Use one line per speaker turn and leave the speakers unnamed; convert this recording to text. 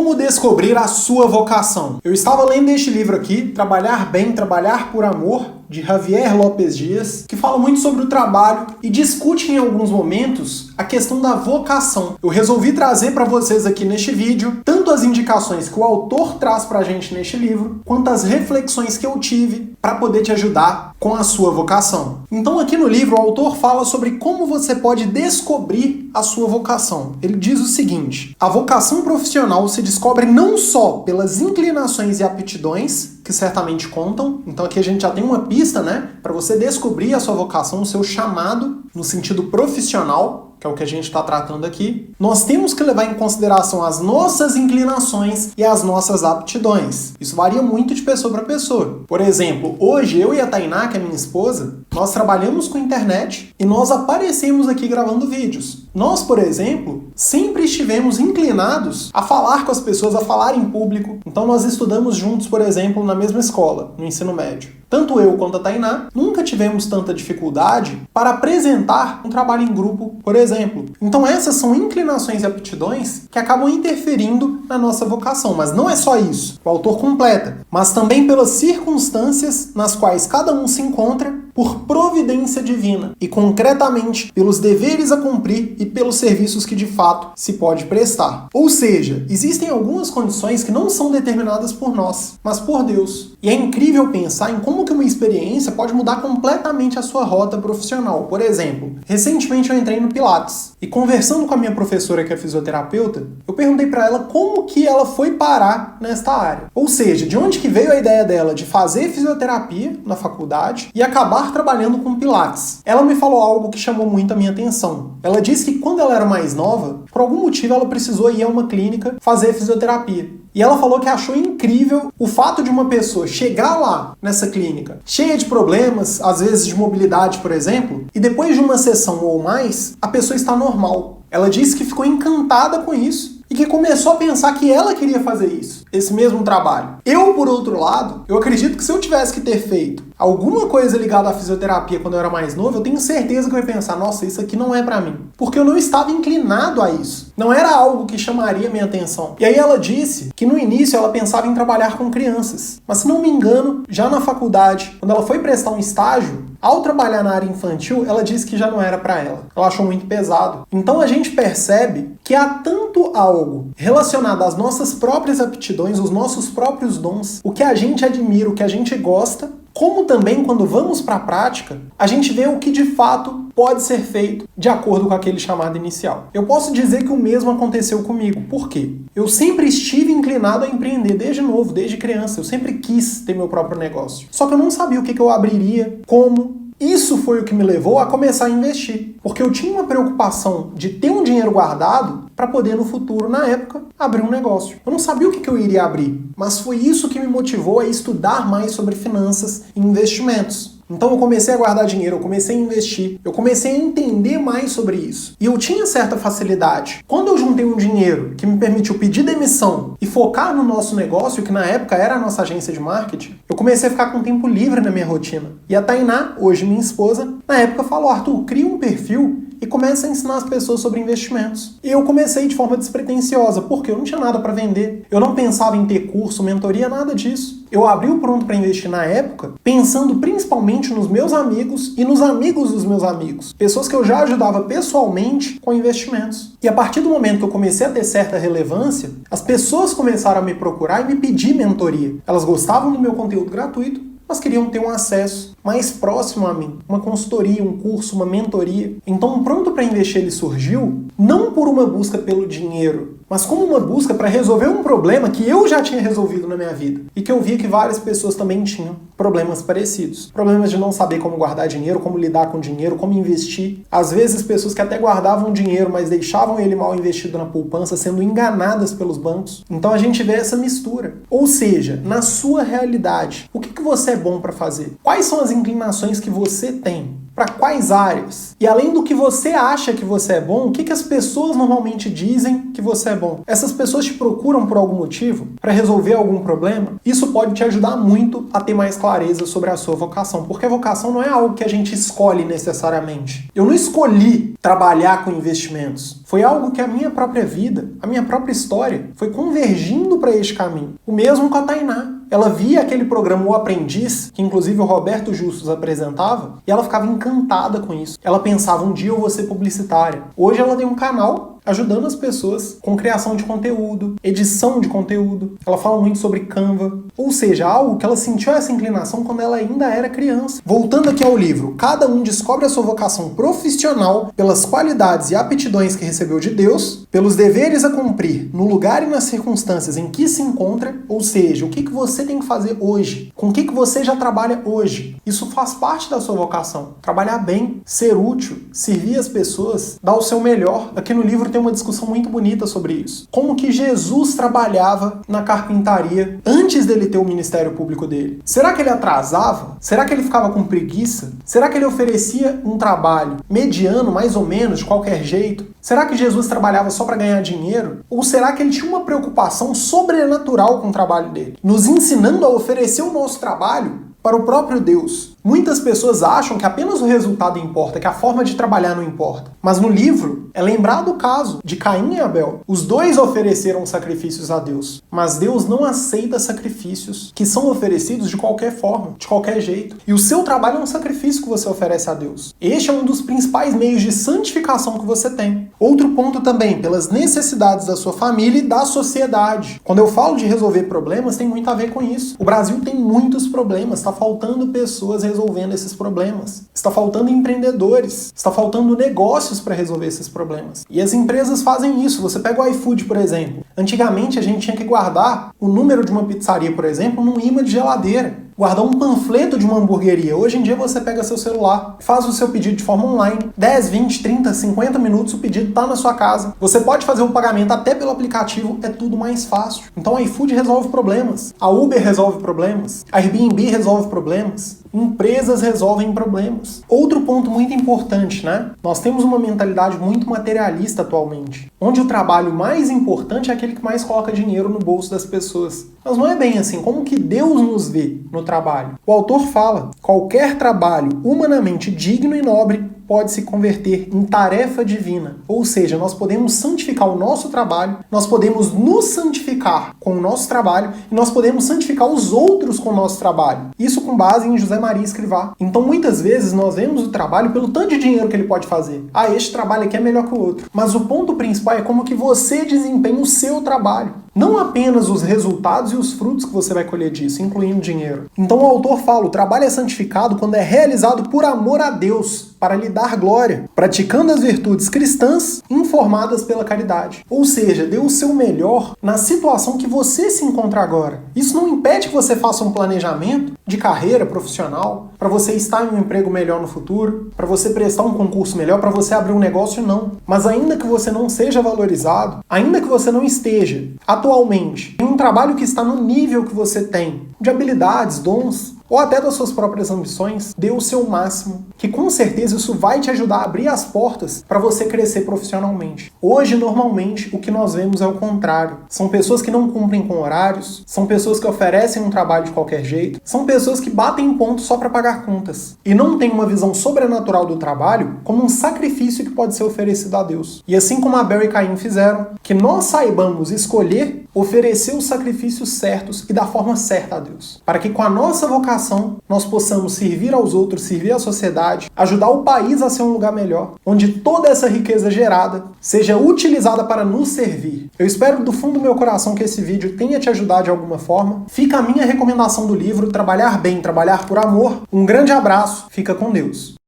Como descobrir a sua vocação? Eu estava lendo este livro aqui, Trabalhar Bem, Trabalhar por Amor, de Javier Lopes Dias, que fala muito sobre o trabalho e discute em alguns momentos a questão da vocação. Eu resolvi trazer para vocês aqui neste vídeo tanto as indicações que o autor traz para a gente neste livro, quanto as reflexões que eu tive para poder te ajudar com a sua vocação. Então aqui no livro o autor fala sobre como você pode descobrir a sua vocação. Ele diz o seguinte: a vocação profissional se descobre não só pelas inclinações e aptidões, que certamente contam. Então aqui a gente já tem uma pista, né, para você descobrir a sua vocação, o seu chamado no sentido profissional, que é o que a gente está tratando aqui. Nós temos que levar em consideração as nossas inclinações e as nossas aptidões. Isso varia muito de pessoa para pessoa. Por exemplo, hoje eu e a Tainá, que é minha esposa, nós trabalhamos com internet e nós aparecemos aqui gravando vídeos. Nós, por exemplo, sempre estivemos inclinados a falar com as pessoas, a falar em público. Então nós estudamos juntos, por exemplo, na mesma escola, no ensino médio. Tanto eu quanto a Tainá nunca tivemos tanta dificuldade para apresentar um trabalho em grupo, por exemplo. Então essas são inclinações e aptidões que acabam interferindo na nossa vocação. Mas não é só isso, o autor completa, mas também pelas circunstâncias nas quais cada um se encontra por providência divina e concretamente pelos deveres a cumprir e pelos serviços que de fato se pode prestar. Ou seja, existem algumas condições que não são determinadas por nós, mas por Deus. E é incrível pensar em como que uma experiência pode mudar completamente a sua rota profissional. Por exemplo, recentemente eu entrei no Pilates e conversando com a minha professora que é fisioterapeuta, eu perguntei para ela como que ela foi parar nesta área. Ou seja, de onde que veio a ideia dela de fazer fisioterapia na faculdade e acabar trabalhando com Pilates. Ela me falou algo que chamou muito a minha atenção. Ela disse que quando ela era mais nova, por algum motivo ela precisou ir a uma clínica fazer fisioterapia. E ela falou que achou incrível o fato de uma pessoa chegar lá, nessa clínica, cheia de problemas, às vezes de mobilidade, por exemplo, e depois de uma sessão ou mais, a pessoa está normal. Ela disse que ficou encantada com isso e que começou a pensar que ela queria fazer isso, esse mesmo trabalho. Eu, por outro lado, eu acredito que se eu tivesse que ter feito alguma coisa ligada à fisioterapia quando eu era mais novo, eu tenho certeza que eu ia pensar, nossa, isso aqui não é pra mim. Porque eu não estava inclinado a isso. Não era algo que chamaria minha atenção. E aí ela disse que no início ela pensava em trabalhar com crianças. Mas se não me engano, já na faculdade, quando ela foi prestar um estágio, ao trabalhar na área infantil, ela disse que já não era para ela. Ela achou muito pesado. Então a gente percebe que há tanto algo relacionado às nossas próprias aptidões, os nossos próprios dons, o que a gente admira, o que a gente gosta, como também quando vamos para a prática, a gente vê o que de fato pode ser feito de acordo com aquele chamado inicial. Eu posso dizer que o mesmo aconteceu comigo. Por quê? Eu sempre estive inclinado a empreender desde novo, desde criança. Eu sempre quis ter meu próprio negócio. Só que eu não sabia o que eu abriria, como. Isso foi o que me levou a começar a investir. Porque eu tinha uma preocupação de ter um dinheiro guardado para poder no futuro, na época, abrir um negócio. Eu não sabia o que eu iria abrir, mas foi isso que me motivou a estudar mais sobre finanças e investimentos. Então eu comecei a guardar dinheiro, eu comecei a investir, eu comecei a entender mais sobre isso. E eu tinha certa facilidade. Quando eu juntei um dinheiro que me permitiu pedir demissão e focar no nosso negócio, que na época era a nossa agência de marketing, eu comecei a ficar com tempo livre na minha rotina. E a Tainá, hoje minha esposa, na época falou, Arthur, cria um perfil e começa a ensinar as pessoas sobre investimentos. E eu comecei de forma despretensiosa, porque eu não tinha nada para vender. Eu não pensava em ter curso, mentoria, nada disso. Eu abri o Pronto para Investir na época, pensando principalmente nos meus amigos e nos amigos dos meus amigos. Pessoas que eu já ajudava pessoalmente com investimentos. E a partir do momento que eu comecei a ter certa relevância, as pessoas começaram a me procurar e me pedir mentoria. Elas gostavam do meu conteúdo gratuito, mas queriam ter um acesso mais próximo a mim, uma consultoria, um curso, uma mentoria. Então o Pronto para Investir ele surgiu não por uma busca pelo dinheiro, mas como uma busca para resolver um problema que eu já tinha resolvido na minha vida e que eu via que várias pessoas também tinham problemas parecidos. Problemas de não saber como guardar dinheiro, como lidar com dinheiro, como investir. Às vezes pessoas que até guardavam dinheiro, mas deixavam ele mal investido na poupança, sendo enganadas pelos bancos. Então a gente vê essa mistura. Ou seja, na sua realidade, o que você é bom para fazer? Quais são as inclinações que você tem? para quais áreas? E além do que você acha que você é bom, o que as pessoas normalmente dizem que você é bom? Essas pessoas te procuram por algum motivo? Para resolver algum problema? Isso pode te ajudar muito a ter mais clareza sobre a sua vocação, porque a vocação não é algo que a gente escolhe necessariamente. Eu não escolhi trabalhar com investimentos. Foi algo que a minha própria vida, a minha própria história, foi convergindo para este caminho. O mesmo com a Tainá. Ela via aquele programa O Aprendiz, que inclusive o Roberto Justus apresentava, e ela ficava encantada com isso. Ela pensava, um dia eu vou ser publicitária. Hoje ela tem um canal ajudando as pessoas com criação de conteúdo, edição de conteúdo. Ela fala muito sobre Canva, ou seja, algo que ela sentiu essa inclinação quando ela ainda era criança. Voltando aqui ao livro, cada um descobre a sua vocação profissional pelas qualidades e aptidões que recebeu de Deus, pelos deveres a cumprir no lugar e nas circunstâncias em que se encontra, ou seja, o que você tem que fazer hoje, com o que você já trabalha hoje. Isso faz parte da sua vocação. Trabalhar bem, ser útil, servir as pessoas, dar o seu melhor. Aqui no livro tem uma discussão muito bonita sobre isso. Como que Jesus trabalhava na carpintaria antes dele ter o ministério público dele? Será que ele atrasava? Será que ele ficava com preguiça? Será que ele oferecia um trabalho mediano, mais ou menos, de qualquer jeito? Será que Jesus trabalhava só para ganhar dinheiro? Ou será que ele tinha uma preocupação sobrenatural com o trabalho dele? Nos ensinando a oferecer o nosso trabalho para o próprio Deus. Muitas pessoas acham que apenas o resultado importa, que a forma de trabalhar não importa. Mas no livro é lembrado o caso de Caim e Abel. Os dois ofereceram sacrifícios a Deus, mas Deus não aceita sacrifícios que são oferecidos de qualquer forma, de qualquer jeito. E o seu trabalho é um sacrifício que você oferece a Deus. Este é um dos principais meios de santificação que você tem. Outro ponto também, pelas necessidades da sua família e da sociedade. Quando eu falo de resolver problemas, tem muito a ver com isso. O Brasil tem muitos problemas, está faltando pessoas resolvendo esses problemas. Está faltando empreendedores, está faltando negócios para resolver esses problemas. E as empresas fazem isso. Você pega o iFood, por exemplo. Antigamente a gente tinha que guardar o número de uma pizzaria, por exemplo, num imã de geladeira. Guardar um panfleto de uma hamburgueria. Hoje em dia você pega seu celular, faz o seu pedido de forma online. 10, 20, 30, 50 minutos o pedido está na sua casa. Você pode fazer o pagamento até pelo aplicativo, é tudo mais fácil. Então a iFood resolve problemas. A Uber resolve problemas. A Airbnb resolve problemas. Empresas resolvem problemas. Outro ponto muito importante, né? Nós temos uma mentalidade muito materialista atualmente, onde o trabalho mais importante é aquele que mais coloca dinheiro no bolso das pessoas. Mas não é bem assim. Como que Deus nos vê no trabalho? O autor fala: qualquer trabalho humanamente digno e nobre pode se converter em tarefa divina. Ou seja, nós podemos santificar o nosso trabalho, nós podemos nos santificar com o nosso trabalho e nós podemos santificar os outros com o nosso trabalho. Isso com base em José Maria Escrivá. Então, muitas vezes, nós vemos o trabalho pelo tanto de dinheiro que ele pode fazer. Ah, este trabalho aqui é melhor que o outro. Mas o ponto principal é como que você desempenha o seu trabalho. Não apenas os resultados e os frutos que você vai colher disso, incluindo dinheiro. Então o autor fala, o trabalho é santificado quando é realizado por amor a Deus, para lhe dar glória, praticando as virtudes cristãs informadas pela caridade. Ou seja, dê o seu melhor na situação que você se encontra agora. Isso não impede que você faça um planejamento de carreira profissional, para você estar em um emprego melhor no futuro, para você prestar um concurso melhor, para você abrir um negócio, não. Mas ainda que você não seja valorizado, ainda que você não esteja atualmente em um trabalho que está no nível que você tem, de habilidades, dons, ou até das suas próprias ambições, dê o seu máximo, que com certeza isso vai te ajudar a abrir as portas para você crescer profissionalmente. Hoje, normalmente, o que nós vemos é o contrário. São pessoas que não cumprem com horários, são pessoas que oferecem um trabalho de qualquer jeito, são pessoas que batem ponto só para pagar contas, e não têm uma visão sobrenatural do trabalho como um sacrifício que pode ser oferecido a Deus. E assim como Abel e Caim fizeram, que nós saibamos escolher, oferecer os sacrifícios certos e da forma certa a Deus, para que com a nossa vocação nós possamos servir aos outros, servir à sociedade, ajudar o país a ser um lugar melhor, onde toda essa riqueza gerada seja utilizada para nos servir. Eu espero do fundo do meu coração que esse vídeo tenha te ajudado de alguma forma. Fica a minha recomendação do livro Trabalhar Bem, Trabalhar por Amor. Um grande abraço, fica com Deus.